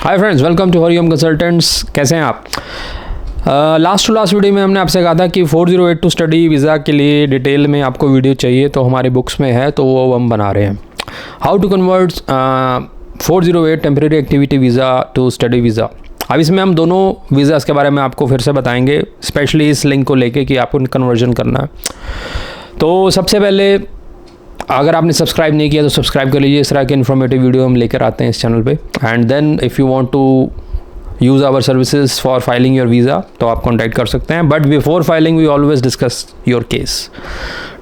Hi friends, welcome to Hariom consultants. कैसे हैं आप? लास्ट टू लास्ट वीडियो में हमने आपसे कहा था कि 408 टू स्टडी वीज़ा के लिए डिटेल में आपको वीडियो चाहिए तो हमारी बुक्स में है, तो वो हम बना रहे हैं। How to convert 408 temporary activity visa to study visa. अब इसमें हम दोनों वीज़ाज़ के बारे में आपको फिर से बताएंगे, स्पेशली इस लिंक को लेके कि आपको कन्वर्जन करना है। तो सबसे पहले अगर आपने सब्सक्राइब नहीं किया तो सब्सक्राइब कर लीजिए। इस तरह के इन्फॉर्मेटिव वीडियो हम लेकर आते हैं इस चैनल पे। And then if you want to use our services for filing your visa तो आप कॉन्टैक्ट कर सकते हैं। But before filing we always discuss your case.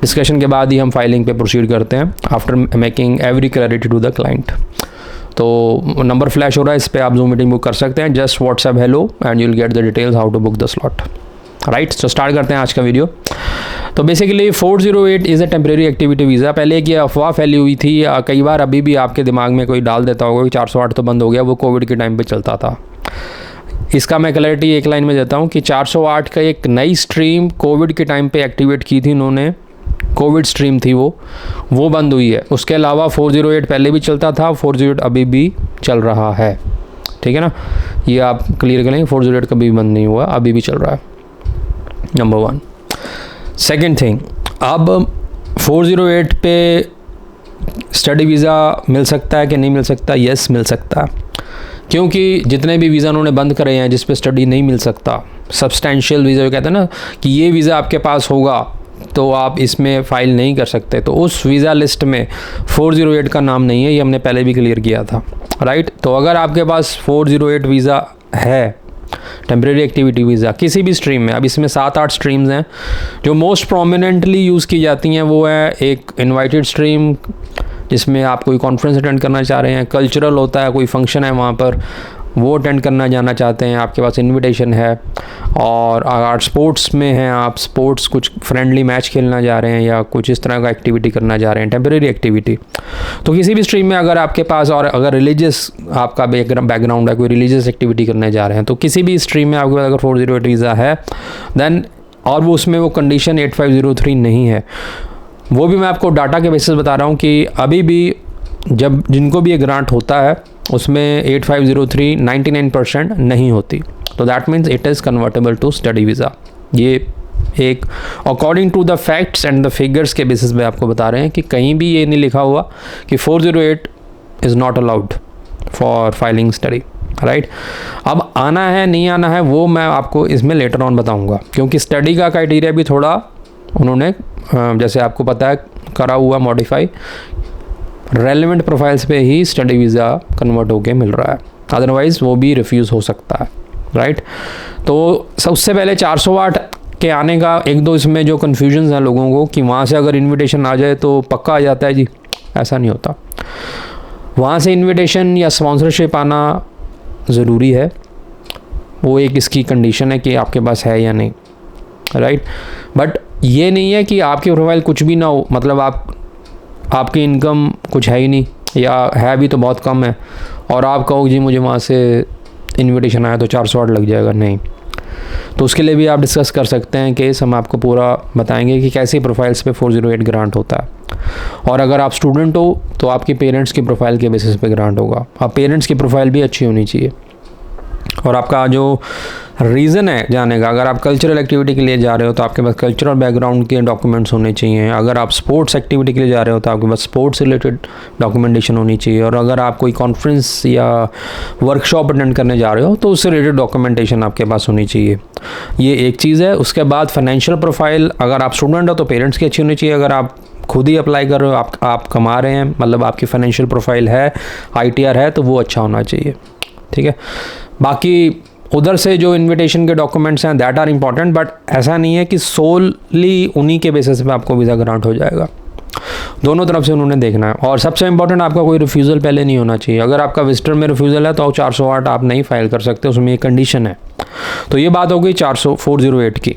Discussion के बाद ही हम फाइलिंग पे प्रोसीड करते हैं, after making every clarity to the client. तो नंबर फ्लैश हो रहा है, इस पर आप जूम मीटिंग बुक कर सकते हैं। Just WhatsApp hello and you will get the details how to book the slot. Right, तो स्टार्ट करते हैं आज का वीडियो। तो basically 408 is a temporary activity visa. पहले एक ये अफवाह फैली हुई थी, कई बार अभी भी आपके दिमाग में कोई डाल देता होगा कि 408 तो बंद हो गया, वो कोविड के टाइम पे चलता था। इसका मैं क्लैरिटी एक लाइन में देता हूँ कि 408 का एक नई स्ट्रीम कोविड के टाइम पे एक्टिवेट की थी इन्होंने, कोविड स्ट्रीम थी वो बंद हुई है। उसके अलावा 408 पहले भी चलता था, 408 अभी भी चल रहा है। ठीक है ना, ये आप क्लियर करेंगे। 408 कभी बंद नहीं हुआ, अभी भी चल रहा है, नंबर वन। सेकेंड थिंग, अब 408 पे स्टडी वीज़ा मिल सकता है कि नहीं मिल सकता? यस, मिल सकता है, क्योंकि जितने भी वीज़ा उन्होंने बंद करे हैं जिस पे स्टडी नहीं मिल सकता, सब्सटेंशियल वीज़ा जो कहते हैं ना कि ये वीज़ा आपके पास होगा तो आप इसमें फ़ाइल नहीं कर सकते, तो उस वीज़ा लिस्ट में 408 का नाम नहीं है। ये हमने पहले भी क्लियर किया था। राइट, तो अगर आपके पास 408 वीज़ा है, टेम्परेरी एक्टिविटी वीज़ा किसी भी स्ट्रीम में, अब इसमें 7-8 स्ट्रीम्स हैं जो मोस्ट प्रोमिनेंटली यूज़ की जाती हैं। वो है एक इनवाइटेड स्ट्रीम जिसमें आप कोई कॉन्फ्रेंस अटेंड करना चाह रहे हैं, कल्चरल होता है, कोई फंक्शन है वहाँ पर वो अटेंड करना जाना चाहते हैं, आपके पास इनविटेशन है। और अगर स्पोर्ट्स में हैं, आप स्पोर्ट्स कुछ फ्रेंडली मैच खेलना जा रहे हैं या कुछ इस तरह का एक्टिविटी करना जा रहे हैं, टेम्परेरी एक्टिविटी, तो किसी भी स्ट्रीम में अगर आपके पास, और अगर रिलीजियस आपका बैकग्राउंड है, कोई रिलीजियस एक्टिविटी करने जा रहे हैं, तो किसी भी स्ट्रीम में आपके पास अगर 408 वीज़ा है देन, और वो उसमें वो कंडीशन 8503 नहीं है, वो भी मैं आपको डाटा के बेसिस बता रहा हूँ कि अभी भी जब जिनको भी ये ग्रांट होता है उसमें 8503 99% नहीं होती। तो that means it is convertible to study visa. ये एक according to the facts and the figures के बेसिस पे आपको बता रहे हैं कि कहीं भी ये नहीं लिखा हुआ कि 408 is not allowed for filing study. Right, अब आना है नहीं आना है वो मैं आपको इसमें लेटर ऑन बताऊँगा, क्योंकि स्टडी का क्राइटेरिया भी थोड़ा उन्होंने जैसे आपको पता है करा हुआ मॉडिफाई, रेलेवेंट प्रोफाइल्स पे ही स्टडी वीज़ा कन्वर्ट होके मिल रहा है, अदरवाइज़ वो भी रिफ्यूज़ हो सकता है। राइट, तो सबसे पहले 408 के आने का एक दो इसमें जो कन्फ्यूजन्स हैं लोगों को कि वहाँ से अगर इनविटेशन आ जाए तो पक्का आ जाता है जी, ऐसा नहीं होता। वहाँ से इनविटेशन या स्पॉन्सरशिप आना ज़रूरी है, वो एक इसकी कंडीशन है कि आपके पास है या नहीं। राइट, बट ये नहीं है कि आपकी प्रोफाइल कुछ भी ना हो, मतलब आपकी इनकम कुछ है ही नहीं या है भी तो बहुत कम है और आप कहो जी मुझे वहाँ से इनविटेशन आया तो 408 लग जाएगा, नहीं। तो उसके लिए भी आप डिस्कस कर सकते हैं केस, हम आपको पूरा बताएंगे कि कैसी प्रोफाइल्स पे 408 ग्रांट होता है। और अगर आप स्टूडेंट हो तो आपके पेरेंट्स की प्रोफाइल के बेसिस पे ग्रांट होगा। आप पेरेंट्स की प्रोफाइल भी अच्छी होनी चाहिए, और आपका जो रीज़न है जाने का, अगर आप कल्चरल एक्टिविटी के लिए जा रहे हो तो आपके पास कल्चरल बैकग्राउंड के डॉक्यूमेंट्स होने चाहिए। अगर आप स्पोर्ट्स एक्टिविटी के लिए जा रहे हो तो आपके पास स्पोर्ट्स रिलेटेड डॉक्यूमेंटेशन होनी चाहिए। और अगर आप कोई कॉन्फ्रेंस या वर्कशॉप अटेंड करने जा रहे हो तो उससे रिलेटेड डॉक्यूमेंटेशन आपके पास होनी चाहिए। ये एक चीज़ है। उसके बाद फाइनेंशियल प्रोफाइल, अगर आप स्टूडेंट हो तो पेरेंट्स की अच्छी होनी चाहिए। अगर आप खुद ही अप्लाई कर रहे हो, आप कमा रहे हैं, मतलब आपकी फाइनेंशियल प्रोफाइल है, ITR है, तो वो अच्छा होना चाहिए। ठीक है, बाकी उधर से जो इनविटेशन के डॉक्यूमेंट्स हैं दैट आर इम्पॉर्टेंट, बट ऐसा नहीं है कि सोलली उन्हीं के बेसिस पे आपको वीज़ा ग्रांट हो जाएगा। दोनों तरफ से उन्होंने देखना है। और सबसे इम्पॉर्टेंट, आपका कोई रिफ्यूज़ल पहले नहीं होना चाहिए। अगर आपका विजिटर में रिफ्यूज़ल है तो 408 आप नहीं फाइल कर सकते, उसमें एक कंडीशन है। तो ये बात हो गई 408 की।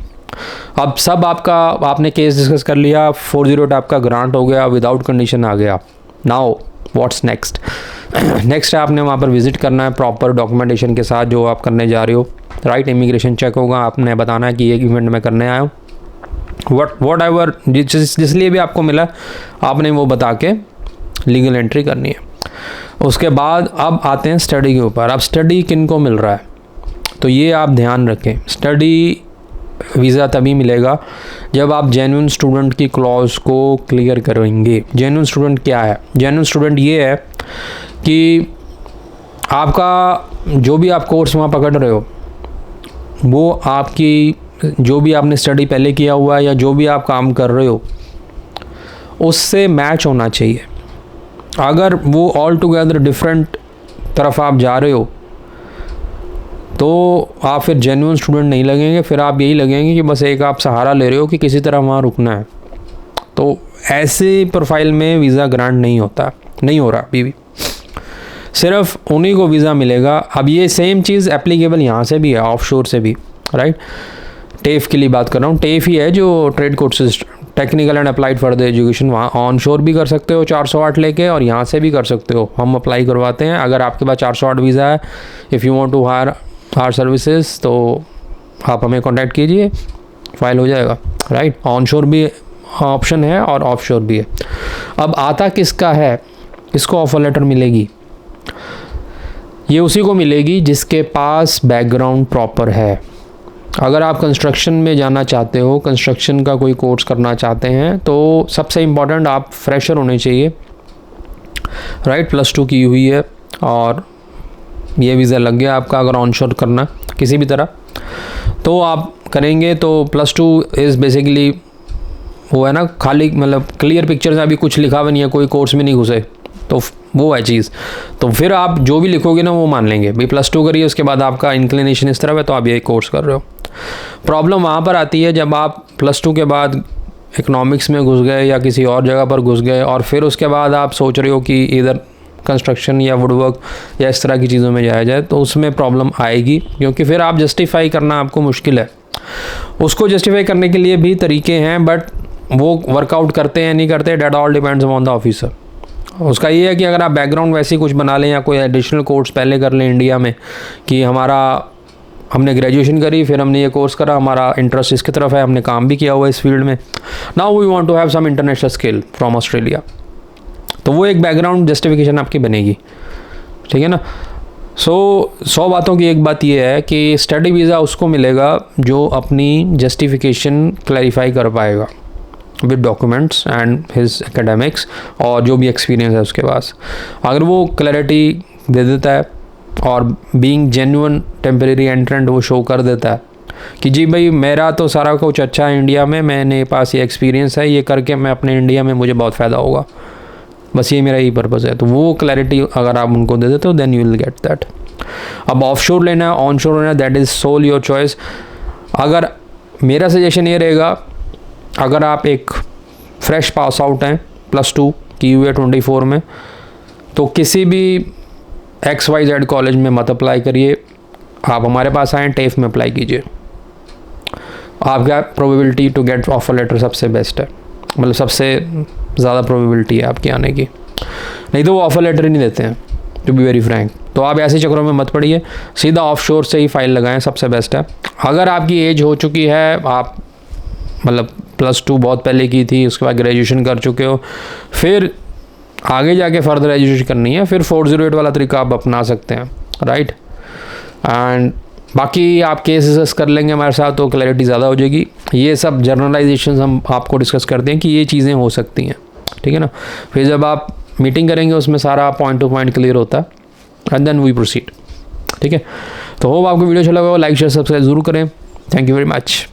अब सब आपने केस डिस्कस कर लिया, 408 आपका ग्रांट हो गया, विदाउट कंडीशन आ गया। Now what's next? नेक्स्ट है आपने वहाँ पर विज़िट करना है प्रॉपर डॉक्यूमेंटेशन के साथ जो आप करने जा रहे हो। राइट, इमिग्रेशन चेक होगा, आपने बताना है कि ये इवेंट में करने आया हूँ, वट एवर जिस लिए भी आपको मिला आपने वो बता के लीगल एंट्री करनी है। उसके बाद अब आते हैं स्टडी के ऊपर। अब स्टडी किन को मिल रहा है, तो ये आप ध्यान रखें, स्टडी वीज़ा तभी मिलेगा जब आप जेन्युइन स्टूडेंट की क्लॉज को क्लियर करेंगे। जेन्युइन स्टूडेंट क्या है? जेन्युइन स्टूडेंट ये है कि आपका जो भी आप कोर्स वहाँ पकड़ रहे हो वो आपकी जो भी आपने स्टडी पहले किया हुआ है या जो भी आप काम कर रहे हो उससे मैच होना चाहिए। अगर वो ऑल टुगेदर डिफरेंट तरफ आप जा रहे हो तो आप फिर जेन्युइन स्टूडेंट नहीं लगेंगे, फिर आप यही लगेंगे कि बस एक आप सहारा ले रहे हो कि किसी तरह वहाँ रुकना है। तो ऐसे प्रोफाइल में वीज़ा ग्रांट नहीं होता, नहीं हो रहा अभी भी, सिर्फ उन्हीं को वीज़ा मिलेगा। अब ये सेम चीज़ एप्लीकेबल यहाँ से भी है, ऑफशोर से भी, राइट। टेफ के लिए बात कर रहा हूँ, टेफ ही है जो trade courses, technical and applied further education, वहाँ ऑन शोर भी कर सकते हो 408 लेके और यहाँ से भी कर सकते हो, हम अप्लाई करवाते हैं। अगर आपके पास 408 वीज़ा है, if you want to hire our services तो आप हमें कांटेक्ट कीजिए, फाइल हो जाएगा, राइट। ऑन शोर भी ऑप्शन है और ऑफ शोर भी है। अब आता किसका है, इसको ऑफर लेटर मिलेगी, ये उसी को मिलेगी जिसके पास बैकग्राउंड प्रॉपर है। अगर आप कंस्ट्रक्शन में जाना चाहते हो, कंस्ट्रक्शन का कोई कोर्स करना चाहते हैं, तो सबसे इम्पॉर्टेंट आप फ्रेशर होने चाहिए, राइट। +2 की हुई है और ये वीज़ा लग गया आपका। अगर ऑनशोर करना किसी भी तरह तो आप करेंगे तो +2 इज़ बेसिकली वो है ना, खाली मतलब क्लियर पिक्चर से अभी कुछ लिखा हुआ नहीं है, कोई कोर्स में नहीं घुसे, तो वो है चीज़। तो फिर आप जो भी लिखोगे ना वो मान लेंगे भाई +2 करिए, उसके बाद आपका इंक्लिनेशन इस तरह है तो आप ये कोर्स कर रहे हो। प्रॉब्लम वहाँ पर आती है जब आप +2 के बाद इकोनॉमिक्स में घुस गए या किसी और जगह पर घुस गए और फिर उसके बाद आप सोच रहे हो कि इधर कंस्ट्रक्शन या वुडवर्क या इस तरह की चीज़ों में जाया जाए, तो उसमें प्रॉब्लम आएगी, क्योंकि फिर आप जस्टिफाई करना आपको मुश्किल है। उसको जस्टिफाई करने के लिए भी तरीके हैं, बट वो वर्कआउट करते हैं नहीं करते, that all depends on the officer. उसका ये है कि अगर आप बैकग्राउंड वैसे ही कुछ बना लें या कोई एडिशनल कोर्स पहले कर लें इंडिया में कि हमने ग्रेजुएशन करी, फिर हमने ये कोर्स करा, हमारा इंटरेस्ट इसकी तरफ है, हमने काम भी किया हुआ है इस फील्ड में, now we want to have some international skill from Australia, तो वो एक बैकग्राउंड जस्टिफिकेशन आपकी बनेगी, ठीक है ना। 100 बातों की एक बात ये है कि स्टडी वीज़ा उसको मिलेगा जो अपनी जस्टिफिकेशन क्लैरिफाई कर पाएगा with documents and his academics और जो भी एक्सपीरियंस है उसके पास। अगर वो क्लैरिटी दे देता है और बीइंग जेन्युइन टेम्परेरी एंट्रेंट वो शो कर देता है कि जी भाई मेरा तो सारा कुछ अच्छा है इंडिया में, मैंने पास ये एक्सपीरियंस है, ये करके मैं अपने इंडिया में मुझे बहुत फ़ायदा होगा, बस ये मेरा ही पर्पज़ है, तो वो क्लैरिटी अगर आप उनको दे देते हो then you will get that. अब ऑफशोर लेना है, ऑनशोर लेना है, that is sole your choice. अगर मेरा सजेशन ये रहेगा, अगर आप एक फ्रेश पास आउट हैं +2 की हुई है 24 में, तो किसी भी XYZ कॉलेज में मत अप्लाई करिए, आप हमारे पास आएँ, टेफ में अप्लाई कीजिए, आपका probability to get offer letter सबसे बेस्ट है, मतलब सबसे ज़्यादा प्रोबेबिलिटी है आपकी आने की, नहीं तो वो ऑफर लेटर ही नहीं देते हैं, टू बी वेरी फ्रैंक। तो आप ऐसे चक्करों में मत पड़िए, सीधा ऑफशोर से ही फाइल लगाएं, सबसे बेस्ट है। अगर आपकी एज हो चुकी है, आप मतलब +2 बहुत पहले की थी, उसके बाद ग्रेजुएशन कर चुके हो, फिर आगे जाके फर्दर एजुकेशन करनी है, फिर 408 वाला तरीका आप अपना सकते हैं, राइट। एंड बाकी आप केसेस कर लेंगे हमारे साथ तो क्लैरिटी ज़्यादा हो जाएगी। ये सब जर्नलाइजेशन हम आपको डिस्कस करते हैं कि ये चीज़ें हो सकती हैं, ठीक है ना। फिर जब आप मीटिंग करेंगे उसमें सारा पॉइंट टू पॉइंट क्लियर होता है एंड देन वी प्रोसीड, ठीक है। तो होप आपको वीडियो अच्छा लगा हो, लाइक शेयर सब्सक्राइब जरूर करें। Thank you very much.